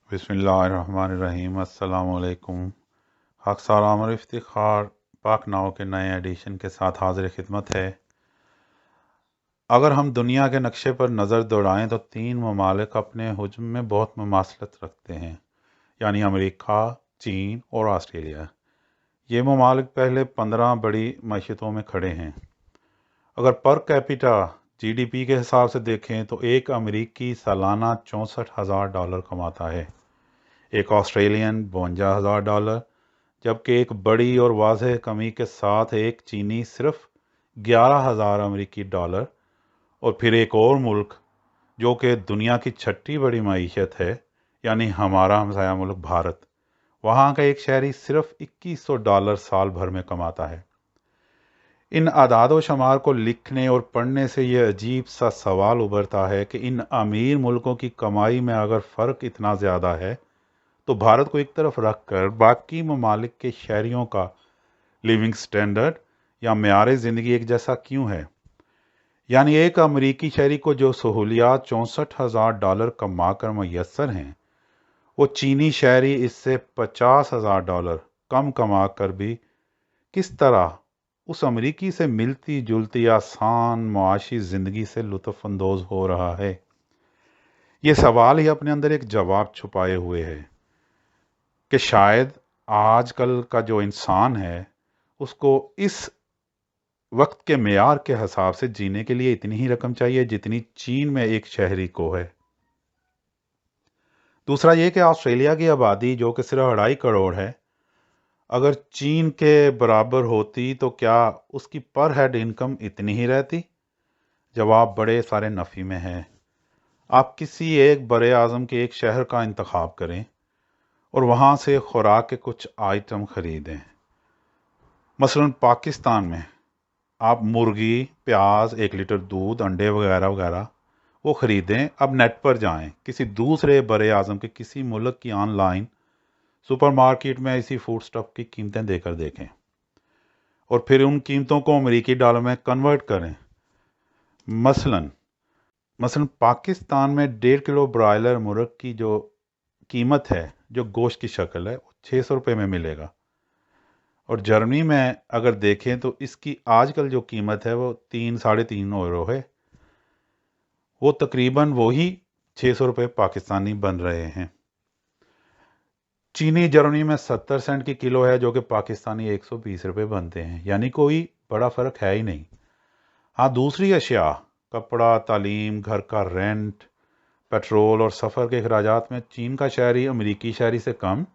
बिस्मिल्लाहिर्रहमानिर्रहीम। अस्सलाम वालेकुम। हक सलाम और इफ्तिखार पाक नाव के नए एडिशन के साथ हाजिर खिदमत है। अगर हम दुनिया के नक्शे पर नज़र दौड़ाएं तो तीन ममालिक अपने हुज्म में बहुत मुमासलत रखते हैं, यानी अमेरिका, चीन और ऑस्ट्रेलिया। ये ममालिक पहले 15 बड़ी मईशतों में खड़े हैं। अगर पर कैपिटा जीडीपी के हिसाब से देखें तो एक अमेरिकी सालाना $64,000 कमाता है, एक ऑस्ट्रेलियन $52,000, जबकि एक बड़ी और वाज़ेह कमी के साथ एक चीनी सिर्फ 11,000 अमेरिकी डॉलर, और फिर एक और मुल्क जो कि दुनिया की छठी बड़ी मईशत है, यानी हमारा हमसाया मुल्क भारत, वहाँ का एक शहरी सिर्फ $2,100 साल भर में कमाता है। इन आदाद व शुमार को लिखने और पढ़ने से यह अजीब सा सवाल उभरता है कि इन अमीर मुल्कों की कमाई में अगर फ़र्क इतना ज़्यादा है तो भारत को एक तरफ रख कर बाकी ममालिक के शहरियों का लिविंग स्टैंडर्ड या मेयार ज़िंदगी एक जैसा क्यों है। यानी एक अमरीकी शहरी को जो सहूलियात $64,000 कमा कर मैसर हैं, वो चीनी शहरी इससे $50,000 कम कमा कर भी किस तरह उस अमरीकी से मिलती जुलती आसान मुआशी ज़िंदगी से लुत्फ़अंदोज़ हो रहा है। ये सवाल ही अपने अंदर एक जवाब छुपाए हुए है कि शायद आजकल का जो इंसान है उसको इस वक्त के मेयार के हिसाब से जीने के लिए इतनी ही रकम चाहिए जितनी चीन में एक शहरी को है। दूसरा ये कि ऑस्ट्रेलिया की आबादी जो कि सिर्फ 2.5 करोड़ है, अगर चीन के बराबर होती तो क्या उसकी पर हेड इनकम इतनी ही रहती? जवाब बड़े सारे नफ़ी में है। आप किसी एक बड़े आज़म के एक शहर का इंतखाब करें और वहाँ से खुराक के कुछ आइटम ख़रीदें। मसलन पाकिस्तान में आप मुर्गी, प्याज, 1 लीटर दूध, अंडे वगैरह वगैरह वो ख़रीदें। अब नेट पर जाएं, किसी दूसरे बड़े आज़म के किसी मुल्क की ऑनलाइन सुपरमार्केट में इसी फूड स्टफ की कीमतें देकर देखें और फिर उन कीमतों को अमेरिकी डॉलर में कन्वर्ट करें। मसलन पाकिस्तान में 1.5 किलो ब्रायलर मुर्ग की जो कीमत है, जो गोश्त की शक्ल है, वो 600 रुपये में मिलेगा, और जर्मनी में अगर देखें तो इसकी आजकल जो कीमत है वो 3-3.5 यूरो है। वो तकरीबन वही 600 रुपये पाकिस्तानी बन रहे हैं। चीनी जर्मनी में 70 सेंट की किलो है, जो कि पाकिस्तानी 120 रुपये बनते हैं, यानी कोई बड़ा फ़र्क है ही नहीं। हाँ, दूसरी अशिया, कपड़ा, तालीम, घर का रेंट, पेट्रोल और सफ़र के अखराजात में चीन का शहरी अमेरिकी शहरी से कम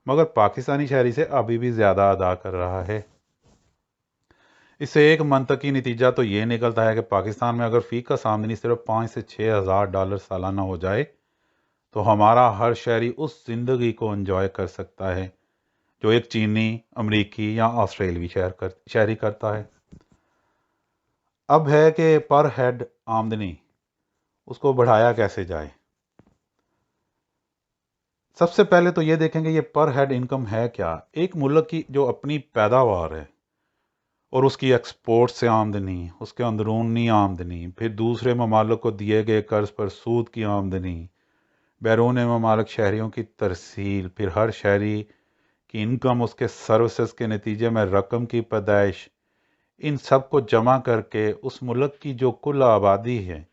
मगर पाकिस्तानी शहरी से अभी भी ज़्यादा अदा कर रहा है। इससे एक मंतकी नतीजा तो ये निकलता है कि पाकिस्तान में अगर फ़ी का आमदनी सिर्फ 5 से 6 हज़ार डॉलर सालाना हो जाए तो हमारा हर शहरी उस ज़िंदगी को एंजॉय कर सकता है जो एक चीनी, अमरीकी या ऑस्ट्रेलवी शहरी करता है। अब है कि पर हेड आमदनी उसको बढ़ाया कैसे जाए। सबसे पहले तो ये देखेंगे ये पर हेड इनकम है क्या। एक मुल्क की जो अपनी पैदावार है और उसकी एक्सपोर्ट से आमदनी, उसके अंदरूनी आमदनी, फिर दूसरे ममालिक को दिए गए कर्ज पर सूद की आमदनी, बैरून ममालिक शहरियों की तरसील, फिर हर शहरी की इनकम, उसके सर्विसेज के नतीजे में रकम की पैदाइश, इन सब को जमा करके उस मुल्क की जो कुल आबादी है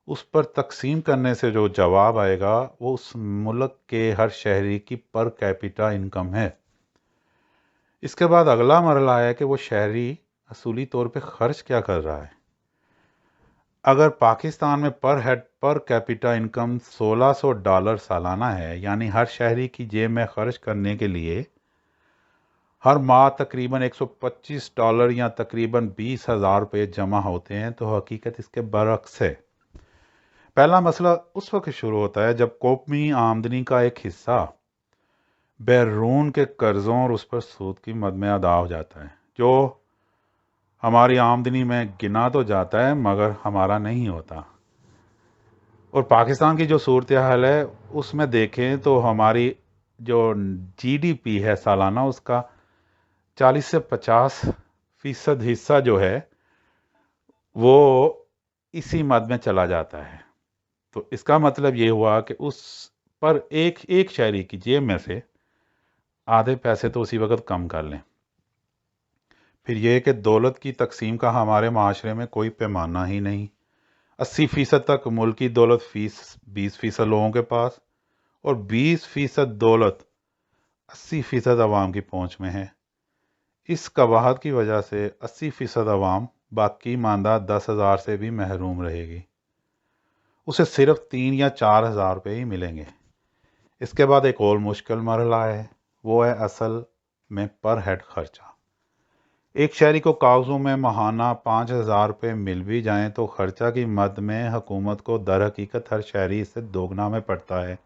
उस पर तकसीम करने से जो जवाब आएगा वो उस मुल्क के हर शहरी की पर कैपिटा इनकम है। इसके बाद अगला मरला है कि वो शहरी असूली तौर पे खर्च क्या कर रहा है। अगर पाकिस्तान में पर हेड पर कैपिटा इनकम $1,600 सालाना है, यानी हर शहरी की जेब में खर्च करने के लिए हर माह तकरीबन $125 या तकरीबन 20,000 रुपये जमा होते हैं, तो हकीकत इसके बरक्स है। पहला मसला उस वक्त शुरू होता है जब कौमी आमदनी का एक हिस्सा बैरून के कर्ज़ों और उस पर सूद की मद में अदा हो जाता है, जो हमारी आमदनी में गिना तो जाता है मगर हमारा नहीं होता। और पाकिस्तान की जो सूरत हाल है उसमें देखें तो हमारी जो जीडीपी है सालाना, उसका 40 से 50% हिस्सा जो है वो इसी मद में चला जाता है। तो इसका मतलब ये हुआ कि उस पर एक एक शहरी की जेब में से आधे पैसे तो उसी वक्त कम कर लें। फिर यह कि दौलत की तकसीम का हमारे माशरे में कोई पैमाना ही नहीं। 80% तक मुल्की दौलत 20% लोगों के पास, और 20% दौलत 80% अवाम की पहुंच में है। इस कबाहत की वजह से 80% अवाम बाकी मानदा 10,000 से भी महरूम रहेगी। उसे सिर्फ 3 या 4 हज़ार रुपये ही मिलेंगे। इसके बाद एक और मुश्किल मरहला है, वो है असल में पर हेड खर्चा। एक शहरी को कागजों में माहाना 5,000 रुपये मिल भी जाएं तो खर्चा की मद में हुकूमत को दर हकीकत हर शहरी इससे दोगुना में पड़ता है।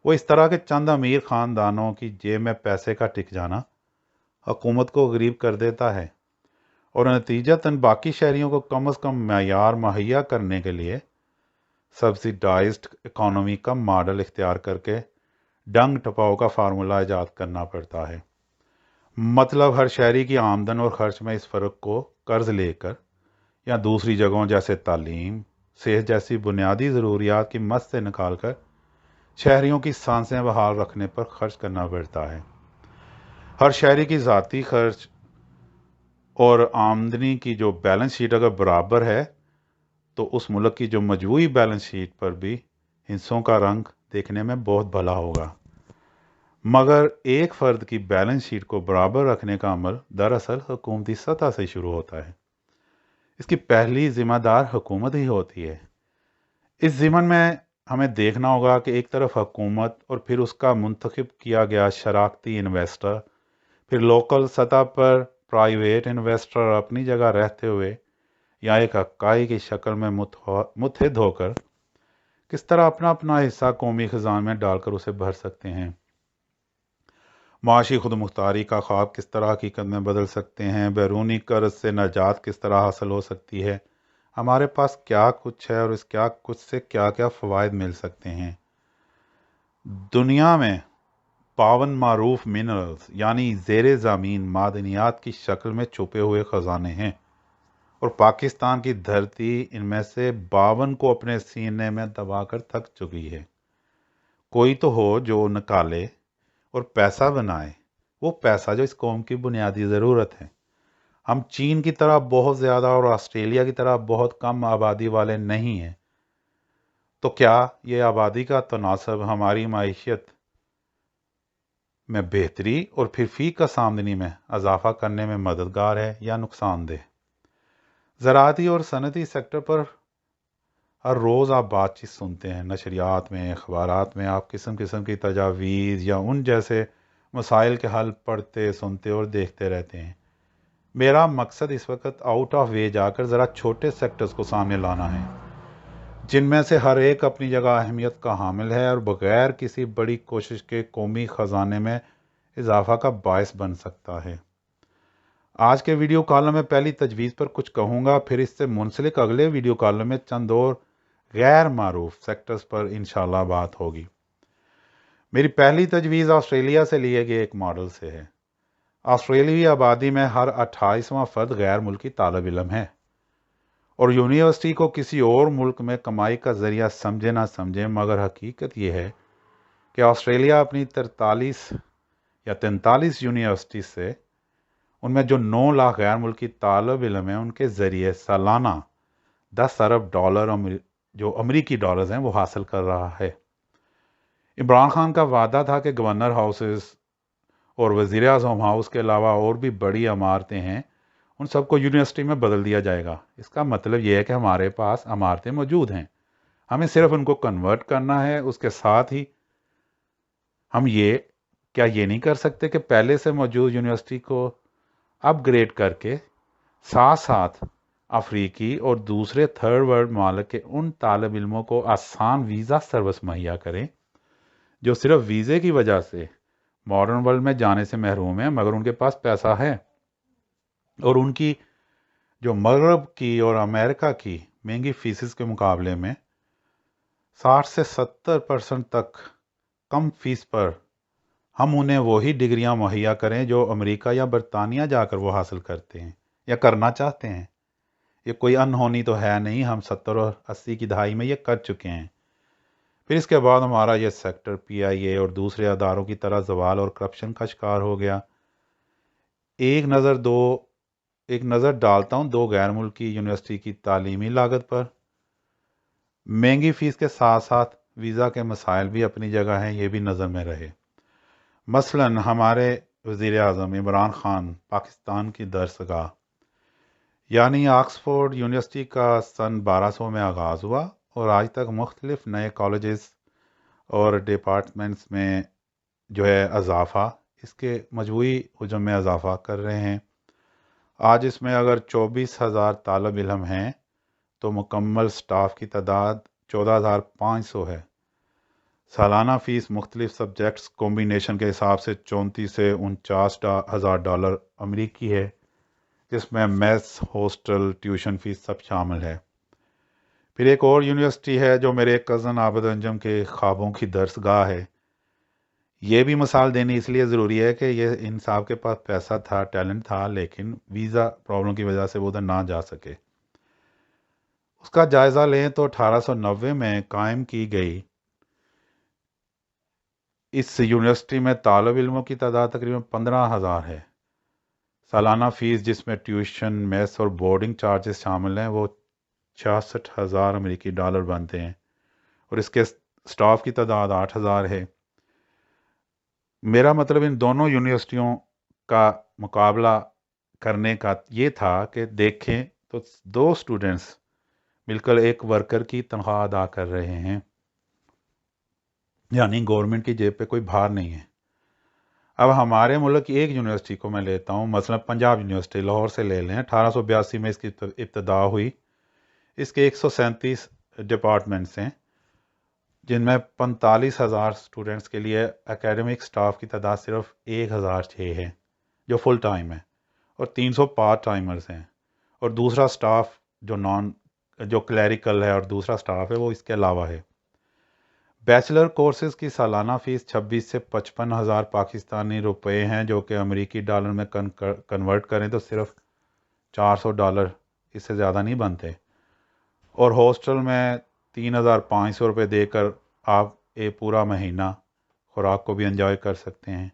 वो इस तरह के चंद अमीर ख़ानदानों की जेब में पैसे का टिक जाना हुकूमत को गरीब कर देता है, और नतीजतन बाकी शहरियों को कम अज़ कम मयार मुहैया करने के लिए सब्सिडाइज्ड इकॉनमी का मॉडल इख्तियार करके डंग टपाओ का फार्मूला ईजाद करना पड़ता है। मतलब हर शहरी की आमदन और खर्च में इस फ़र्क को कर्ज लेकर या दूसरी जगहों जैसे तालीम, सेहत जैसी बुनियादी ज़रूरियात की मद से निकाल कर शहरियों की सांसें बहाल रखने पर खर्च करना पड़ता है। हर शहरी की ज़ाती खर्च और आमदनी की जो बैलेंस शीट अगर बराबर है तो उस मुल्क की जो मजमूई बैलेंस शीट पर भी हिस्सों का रंग देखने में बहुत भला होगा। मगर एक फ़र्द की बैलेंस शीट को बराबर रखने का अमल दरअसल हुकूमती सतह से शुरू होता है। इसकी पहली ज़िम्मेदार हुकूमत ही होती है। इस ज़िम्मन में हमें देखना होगा कि एक तरफ हुकूमत और फिर उसका मुंतखब किया गया शराकती इन्वेस्टर, फिर लोकल सतह पर प्राइवेट इन्वेस्टर अपनी जगह रहते हुए या एक हक्काई की शक्ल में मुतहद होकर किस तरह अपना अपना हिस्सा कौमी खजान में डालकर उसे भर सकते हैं। माशी खुद मुख्तारी का ख्वाब किस तरह हकीकत में बदल सकते हैं। बैरूनी कर्ज से नजात किस तरह हासिल हो सकती है। हमारे पास क्या कुछ है और इस क्या कुछ से क्या क्या फ़वाइद मिल सकते हैं। दुनिया में 52 मारूफ मिनरल्स यानी ज़ेरे ज़मीन मादनियात की शक्ल में छुपे हुए ख़जाने हैं, और पाकिस्तान की धरती इनमें से 52 को अपने सीने में दबाकर थक चुकी है। कोई तो हो जो निकाले और पैसा बनाए, वो पैसा जो इस कौम की बुनियादी ज़रूरत है। हम चीन की तरह बहुत ज़्यादा और ऑस्ट्रेलिया की तरह बहुत कम आबादी वाले नहीं हैं, तो क्या ये आबादी का तनासब हमारी माइशत में बेहतरी और फिर फ़ी का आमदनी में इजाफा करने में मददगार है या नुकसानदेह। ज़राअती और सनती सेक्टर पर हर रोज़ आप बातचीत सुनते हैं, नशरियात में, अखबारात में आप किस्म किस्म की तजावीज़ या उन जैसे मसाइल के हल पढ़ते, सुनते और देखते रहते हैं। मेरा मकसद इस वक्त आउट ऑफ वे जाकर ज़रा छोटे सेक्टर्स को सामने लाना है, जिनमें से हर एक अपनी जगह अहमियत का हामिल है और बग़ैर किसी बड़ी कोशिश के कौमी ख़जाने में इजाफा का बायस बन सकता है। आज के वीडियो कॉलम में पहली तजवीज़ पर कुछ कहूँगा, फिर इससे मुंसलिक अगले वीडियो कॉलम में चंद और गैर मारूफ सेक्टर्स पर इंशाल्लाह बात होगी। मेरी पहली तजवीज़ ऑस्ट्रेलिया से लिए गए एक मॉडल से है। ऑस्ट्रेलियाई आबादी में हर 28वां फ़र्द गैर मुल्की तालिब इल्म है, और यूनिवर्सिटी को किसी और मुल्क में कमाई का ज़रिया समझे ना समझे, मगर हकीकत यह है कि ऑस्ट्रेलिया अपनी 43 या 43 यूनिवर्सिटी से उनमें जो 9 लाख गैर मुल्की तालिब इल्म हैं उनके ज़रिए सालाना 10 अरब डॉलर जो अमरीकी डॉलर्स हैं वो हासिल कर रहा है। इमरान खान का वादा था कि गवर्नर हाउसेस और वज़ीर आज़म हाउस के अलावा और भी बड़ी इमारतें हैं, उन सबको यूनिवर्सिटी में बदल दिया जाएगा। इसका मतलब यह है कि हमारे पास इमारतें मौजूद हैं, हमें सिर्फ उनको कन्वर्ट करना है। उसके साथ ही हम ये नहीं कर सकते कि पहले से मौजूद यूनिवर्सिटी को अपग्रेड करके साथ साथ अफ्रीकी और दूसरे थर्ड वर्ल्ड मालिक के उन तालिब इल्मों को आसान वीज़ा सर्विस मुहैया करें जो सिर्फ वीज़े की वजह से मॉडर्न वर्ल्ड में जाने से महरूम है, मगर उनके पास पैसा है और उनकी जो मगरब की और अमेरिका की महंगी फीसिस के मुकाबले में 60 से 70% तक कम फीस पर हम उन्हें वही डिग्रियां मुहैया करें जो अमेरिका या बरतानिया जाकर वो हासिल करते हैं या करना चाहते हैं। ये कोई अनहोनी तो है नहीं, हम 70 और 80 की दहाई में ये कर चुके हैं। फिर इसके बाद हमारा ये सेक्टर PIA और दूसरे अदारों की तरह जवाल और करप्शन का शिकार हो गया। एक नज़र डालता हूँ दो गैर मुल्की यूनिवर्सिटी की तालीमी लागत पर। महंगी फ़ीस के साथ साथ वीज़ा के मसाइल भी अपनी जगह हैं, ये भी नज़र में रहे। मसलन हमारे वज़ीर आज़म इमरान ख़ान पाकिस्तान की दरसगाह यानी ऑक्सफोर्ड यूनिवर्सिटी का सन 1200 में आगाज़ हुआ और आज तक मुख्तलिफ नए कॉलेजेस और डिपार्टमेंट्स में जो है इजाफ़ा, इसके मजमूई हजम में इजाफ़ा कर रहे हैं। आज इसमें अगर 24,000 तालब इल्म हैं तो मुकम्मल स्टाफ की तादाद 14,500 है। सालाना फ़ीस मुख्तलिफ सब्जेक्ट्स कॉम्बिनेशन के हिसाब से 34 से 49,000 डॉलर अमरीकी है, जिसमें मेस, हॉस्टल, ट्यूशन फ़ीस सब शामिल है। फिर एक और यूनिवर्सिटी है जो मेरे कज़न आबिद अंजम के ख्वाबों की दरसगाह है। ये भी मिसाल देनी इसलिए ज़रूरी है कि ये इन साहब के पास पैसा था, टैलेंट था, लेकिन वीज़ा प्रॉब्लम की वजह से वो उधर ना जा सके। उसका जायज़ा लें तो 1890 में कायम की गई इस यूनिवर्सिटी में तालब इल्मों की तादाद तकरीबन 15,000 है। सालाना फ़ीस जिसमें ट्यूशन, मेस और बोर्डिंग चार्जेस शामिल हैं वो 66,000 अमेरिकी डॉलर बनते हैं और इसके स्टाफ की तादाद 8,000 है। मेरा मतलब इन दोनों यूनिवर्सिटियों का मुकाबला करने का ये था कि देखें तो दो स्टूडेंट्स मिलकर एक वर्कर की तनख्वाह अदा कर रहे हैं, यानी गवर्नमेंट की जेब पे कोई भार नहीं है। अब हमारे मुल्क की एक यूनिवर्सिटी को मैं लेता हूँ, मसलन पंजाब यूनिवर्सिटी लाहौर से ले लें। 1882 में इसकी इब्तदा हुई। इसके 137 डिपार्टमेंट्स हैं, जिनमें 45,000 स्टूडेंट्स के लिए एकेडमिक स्टाफ की तादाद सिर्फ 1,006 है जो फुल टाइम है, और 300 पार्ट टाइमर्स हैं, और दूसरा स्टाफ जो क्लैरिकल है और दूसरा स्टाफ है वो इसके अलावा है। बैचलर कोर्सेज़ की सालाना फ़ीस 26 से 55,000 पाकिस्तानी रुपए हैं, जो कि अमेरिकी डॉलर में कन्वर्ट करें तो सिर्फ 400 डॉलर, इससे ज़्यादा नहीं बनते। और हॉस्टल में 3,500 रुपये देकर आप एक पूरा महीना खुराक को भी एंजॉय कर सकते हैं।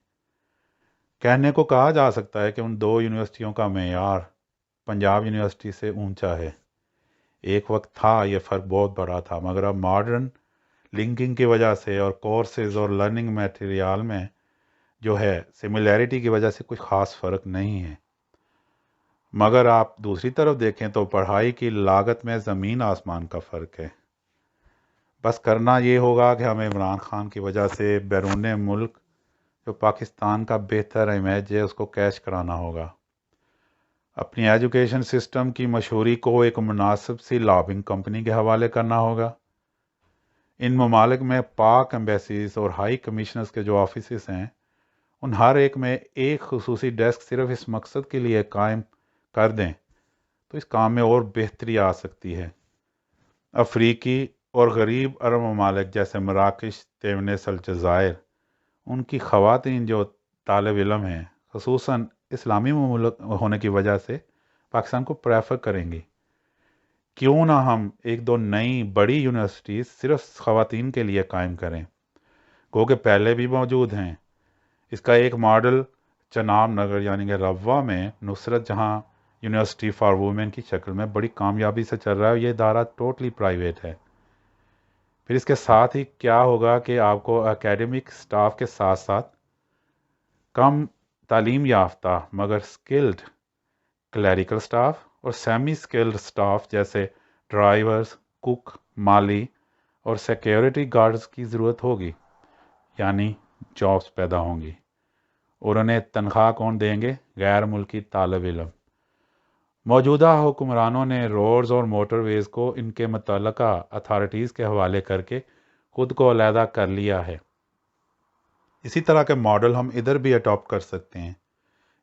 कहने को कहा जा सकता है कि उन दो यूनिवर्सिटियों का मेयार पंजाब यूनिवर्सिटी से ऊंचा है। एक वक्त था ये फ़र्क बहुत बड़ा था, मगर अब मॉडर्न लिंकिंग की वजह से और कोर्सेज और लर्निंग मटेरियल में जो है सिमिलैरिटी की वजह से कुछ ख़ास फ़र्क नहीं है। मगर आप दूसरी तरफ देखें तो पढ़ाई की लागत में ज़मीन आसमान का फ़र्क है। बस करना ये होगा कि हमें इमरान ख़ान की वजह से बैरून मुल्क जो पाकिस्तान का बेहतर इमेज है उसको कैश कराना होगा। अपनी एजुकेशन सिस्टम की मशहूरी को एक मुनासिब सी लॉबिंग कंपनी के हवाले करना होगा। इन ममालिक में पाक एम्बेसीज और हाई कमिश्नर्स के जो ऑफिस हैं, उन हर एक में एक खुसूसी डेस्क सिर्फ इस मकसद के लिए कायम कर दें तो इस काम में और बेहतरी आ सकती है। अफ्रीकी और गरीब अरब ममालिक जैसे मराकश, तुनीस, अलजायर, उनकी ख़वातीन जो तालिब इल्म हैं, खुसूसन इस्लामी मुल्क होने की वजह से पाकिस्तान को प्रेफर करेंगी। क्यों ना हम एक दो नई बड़ी यूनिवर्सिटीज़ सिर्फ ख़वातीन के लिए कायम करें, गो के पहले भी मौजूद हैं। इसका एक मॉडल चनाब नगर यानी कि रवा में नुसरत जहां यूनिवर्सिटी फॉर वुमेन की शक्ल में बड़ी कामयाबी से चल रहा है। ये इदारा टोटली प्राइवेट है। फिर इसके साथ ही क्या होगा कि आपको एकेडमिक स्टाफ के साथ साथ कम तालीम याफ्ता मगर स्किल्ड क्लरिकल स्टाफ और सेमी स्किल्ड स्टाफ जैसे ड्राइवर्स, कुक, माली और सिक्योरिटी गार्ड्स की ज़रूरत होगी, यानी जॉब्स पैदा होंगी। और उन्हें तनख्वाह कौन देंगे? गैर मुल्की तालिब इल्म। मौजूदा हुक्मरानों ने रोड्स और मोटरवेज़ को इनके मुतल्लका अथॉरिटीज़ के हवाले करके ख़ुद को अलहदा कर लिया है। इसी तरह के मॉडल हम इधर भी अडॉप्ट कर सकते हैं,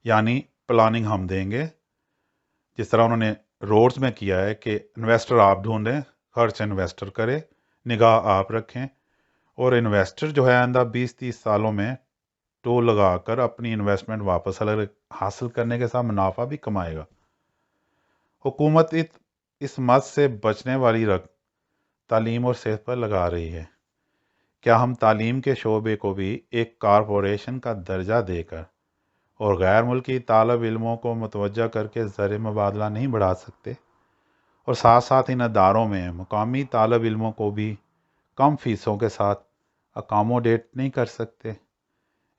यानी प्लानिंग हम देंगे जिस तरह उन्होंने रोड्स में किया है कि इन्वेस्टर आप ढूंढें, खर्च इन्वेस्टर करे, निगाह आप रखें, और इन्वेस्टर जो है आइंदा 20-30 सालों में टोल लगाकर अपनी इन्वेस्टमेंट वापस हासिल करने के साथ मुनाफा भी कमाएगा। हुकूमत इस मद से बचने वाली रकम तालीम और सेहत पर लगा रही है। کیا ہم تعلیم کے شعبے کو بھی ایک کارپوریشن کا درجہ دے کر اور غیر ملکی طالب علموں کو متوجہ کر کے زر مبادلہ نہیں بڑھا سکتے؟ اور ساتھ ساتھ ان اداروں میں مقامی طالب علموں کو بھی کم فیسوں کے ساتھ اکاموڈیٹ نہیں کر سکتے؟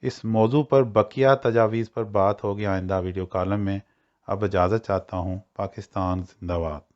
اس موضوع پر بقیہ تجاویز پر بات ہوگی آئندہ ویڈیو کالم میں۔ اب اجازت چاہتا ہوں۔ پاکستان زندہ باد۔